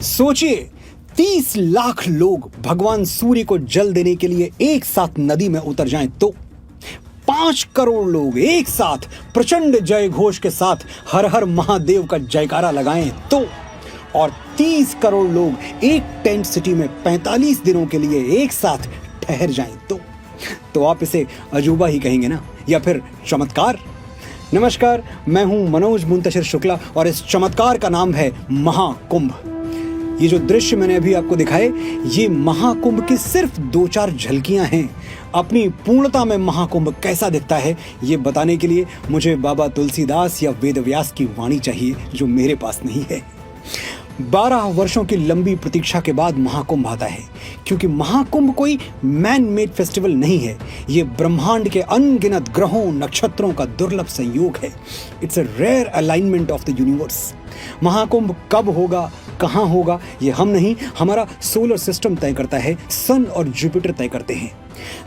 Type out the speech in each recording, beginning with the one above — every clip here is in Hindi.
सोचिए 30 लाख लोग भगवान सूर्य को जल देने के लिए एक साथ नदी में उतर जाएं तो 5 करोड़ लोग एक साथ प्रचंड जय घोष के साथ हर हर महादेव का जयकारा लगाएं तो और 30 करोड़ लोग एक टेंट सिटी में 45 दिनों के लिए एक साथ ठहर जाएं तो आप इसे अजूबा ही कहेंगे ना, या फिर चमत्कार। नमस्कार, मैं हूं मनोज मुंतशिर शुक्ला और इस चमत्कार का नाम है महाकुंभ। ये जो दृश्य मैंने अभी आपको दिखाए, ये महाकुंभ की सिर्फ 2-4 झलकियां हैं। अपनी पूर्णता में महाकुंभ कैसा दिखता है, ये बताने के लिए मुझे बाबा तुलसीदास या वेदव्यास की वाणी चाहिए, जो मेरे पास नहीं है। 12 वर्षों की लंबी प्रतीक्षा के बाद महाकुंभ आता है, क्योंकि महाकुंभ कोई मैन मेड फेस्टिवल नहीं है। ये ब्रह्मांड के अनगिनत ग्रहों नक्षत्रों का दुर्लभ संयोग है। It's a rare alignment of the universe. Mahakumbh कब होगा, कहां होगा, ये हम नहीं, हमारा सोलर सिस्टम तय करता है। सन और जुपिटर तय करते हैं।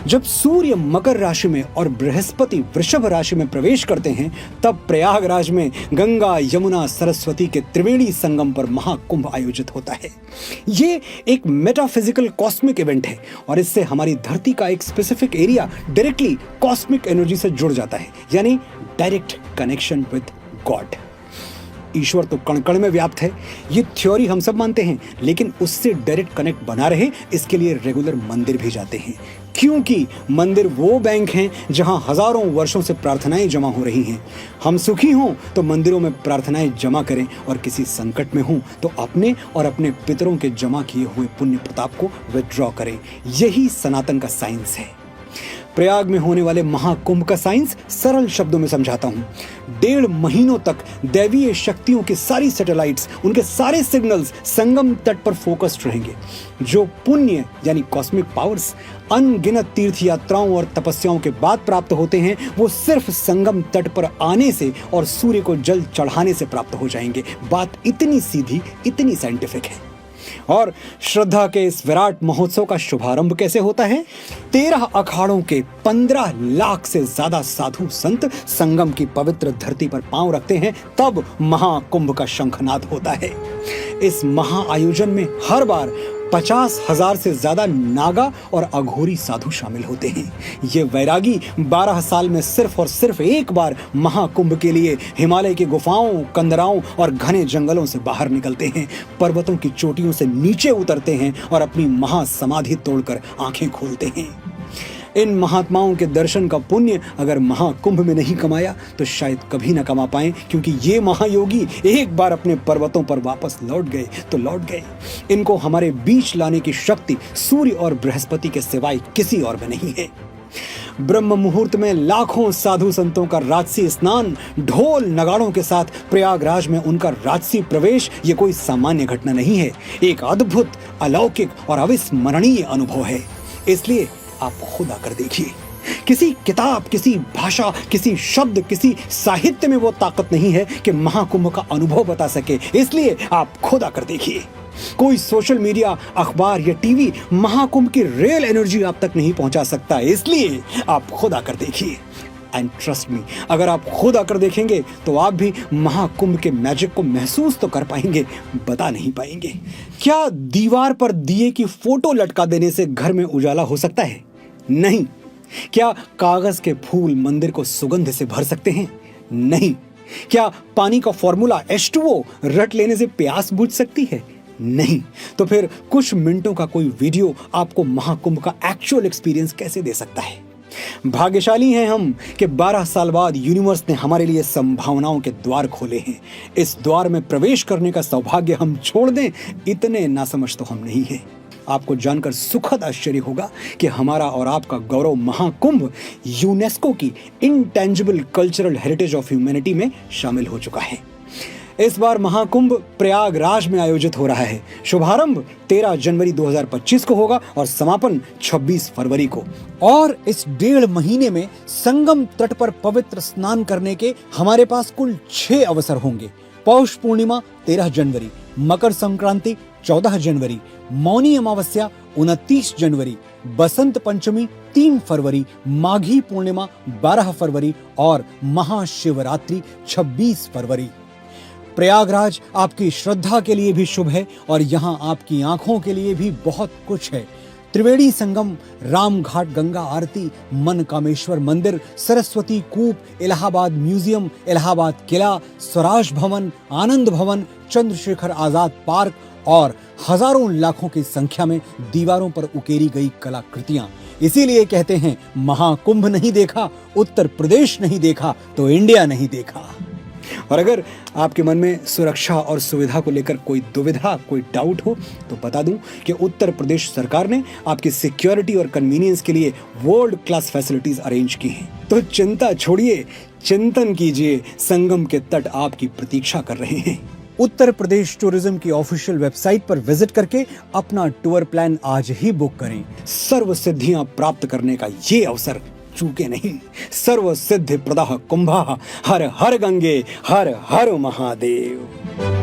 जब सूर्य मकर राशि में और बृहस्पति वृषभ राशि में प्रवेश करते हैं, तब प्रयागराज में गंगा यमुना सरस्वती के त्रिवेणी संगम पर महाकुंभ आयोजित होता है। ये एक मेटाफिजिकल कॉस्मिक इवेंट है और इससे हमारी धरती का एक specific area directly cosmic energy से जुड़ जाता है, यानी डायरेक्ट कनेक्शन विद गॉड। ईश्वर तो कण कण में व्याप्त है, ये थ्योरी हम सब मानते हैं, लेकिन उससे डायरेक्ट कनेक्ट बना रहे, इसके लिए रेगुलर मंदिर भी जाते हैं, क्योंकि मंदिर वो बैंक हैं जहां हजारों वर्षों से प्रार्थनाएं जमा हो रही हैं। हम सुखी हों तो मंदिरों में प्रार्थनाएं जमा करें, और किसी संकट में हों तो अपने और अपने पितरों के जमा किए हुए पुण्य प्रताप को विथड्रॉ करें। यही सनातन का साइंस है। प्रयाग में होने वाले महाकुंभ का साइंस सरल शब्दों में समझाता हूं। 1.5 महीनों तक दैवीय शक्तियों की सारी सैटेलाइट्स, उनके सारे सिग्नल्स संगम तट पर फोकस्ड रहेंगे। जो पुण्य यानी कॉस्मिक पावर्स अनगिनत तीर्थ यात्राओं और तपस्याओं के बाद प्राप्त होते हैं, वो सिर्फ संगम तट पर आने से और सूर्य को जल चढ़ाने से प्राप्त हो जाएंगे। बात इतनी सीधी, इतनी साइंटिफिक है। और श्रद्धा के इस विराट महोत्सव का शुभारंभ कैसे होता है? 13 अखाड़ों के 15 लाख से ज्यादा साधु संत संगम की पवित्र धरती पर पांव रखते हैं, तब महाकुंभ का शंखनाद होता है। इस महाआयोजन में हर बार 50,000 से ज्यादा नागा और अघोरी साधु शामिल होते हैं। ये वैरागी 12 साल में सिर्फ और सिर्फ एक बार महाकुंभ के लिए हिमालय की गुफाओं, कंदराओं और घने जंगलों से बाहर निकलते हैं, पर्वतों की चोटियों से नीचे उतरते हैं और अपनी महासमाधि तोड़कर आंखें खोलते हैं। इन महात्माओं के दर्शन का पुण्य अगर महाकुंभ में नहीं कमाया तो शायद कभी ना कमा पाएं, क्योंकि ये महायोगी एक बार अपने पर्वतों पर वापस लौट गए तो लौट गए। इनको हमारे बीच लाने की शक्ति सूर्य और बृहस्पति के सिवाय किसी और में नहीं है। ब्रह्म मुहूर्त में लाखों साधु संतों का राजसी स्नान, ढोल नगाड़ों के साथ प्रयागराज में उनका राजसी प्रवेश, ये कोई सामान्य घटना नहीं है। एक अद्भुत, अलौकिक और अविस्मरणीय अनुभव है। इसलिए आप खुद आकर देखिए। किसी किताब, किसी भाषा, किसी शब्द, किसी साहित्य में वो ताकत नहीं है कि महाकुंभ का अनुभव बता सके। इसलिए आप खुद आकर देखिए। कोई सोशल मीडिया, अखबार या टीवी महाकुंभ की रियल एनर्जी आप तक नहीं पहुंचा सकता। इसलिए आप खुद आकर देखिए। एंड ट्रस्ट मी, अगर आप खुद आकर देखेंगे तो आप भी महाकुंभ के मैजिक को महसूस तो कर पाएंगे, बता नहीं पाएंगे। क्या दीवार पर दिए की फोटो लटका देने से घर में उजाला हो सकता है? नहीं। क्या कागज के फूल मंदिर को सुगंध से भर सकते हैं? नहीं। क्या पानी का फॉर्मूला H2O रट लेने से प्यास बुझ सकती है? नहीं। तो फिर कुछ मिनटों का कोई वीडियो आपको महाकुंभ का एक्चुअल एक्सपीरियंस कैसे दे सकता है? भाग्यशाली हैं हम कि 12 साल बाद यूनिवर्स ने हमारे लिए संभावनाओं के द्वार खोले हैं। इस द्वार में प्रवेश करने का सौभाग्य हम छोड़ दें, इतने नासमझ तो हम नहीं हैं। आपको जानकर सुखद आश्चर्य होगा कि हमारा और आपका गौरव महाकुंभ यूनेस्को की intangible cultural heritage of humanity में शामिल हो चुका है। इस बार महाकुंभ प्रयागराज में आयोजित हो रहा है। शुभारंभ 13 जनवरी 2025 को होगा और समापन 26 फरवरी को। और इस 1.5 महीने में संगम तट पर पवित्र स्नान करने के हमारे पास कुल 6 अवसर होंगे। पौष पूर्णिमा 13 जनवरी, मकर संक्रांति 14 जनवरी, मौनी अमावस्या 29 जनवरी, बसंत पंचमी 3 फरवरी, माघी पूर्णिमा 12 फरवरी और महाशिवरात्रि 26 फरवरी। प्रयागराज आपकी श्रद्धा के लिए भी शुभ है और यहाँ आपकी आंखों के लिए भी बहुत कुछ है। त्रिवेणी संगम, राम घाट गंगा आरती, मन कामेश्वर मंदिर, सरस्वती कूप, इलाहाबाद म्यूजियम, इलाहाबाद किला, स्वराज भवन, आनंद भवन, चंद्रशेखर आजाद पार्क और हजारों लाखों की संख्या में दीवारों पर उकेरी गई कलाकृतियां। इसीलिए कहते हैं महाकुंभ नहीं देखा, उत्तर प्रदेश नहीं देखा तो इंडिया नहीं देखा। और अगर आपके मन में सुरक्षा और सुविधा को लेकर कोई दुविधा, कोई डाउट हो तो बता दूं कि उत्तर प्रदेश सरकार ने आपकी सिक्योरिटी और कन्वीनियंस के लिए वर्ल्ड क्लास फैसिलिटीज अरेंज की हैं। तो चिंता छोड़िए, चिंतन कीजिए, संगम के तट आपकी प्रतीक्षा कर रहे हैं। उत्तर प्रदेश टूरिज्म की ऑफिशियल वेबसाइट पर विजिट करके अपना टूर प्लान आज ही बुक करें। सर्व सिद्धियां प्राप्त करने का ये अवसर चूके नहीं। सर्व सिद्धि प्रदाह कुंभा, हर हर गंगे, हर हर महादेव।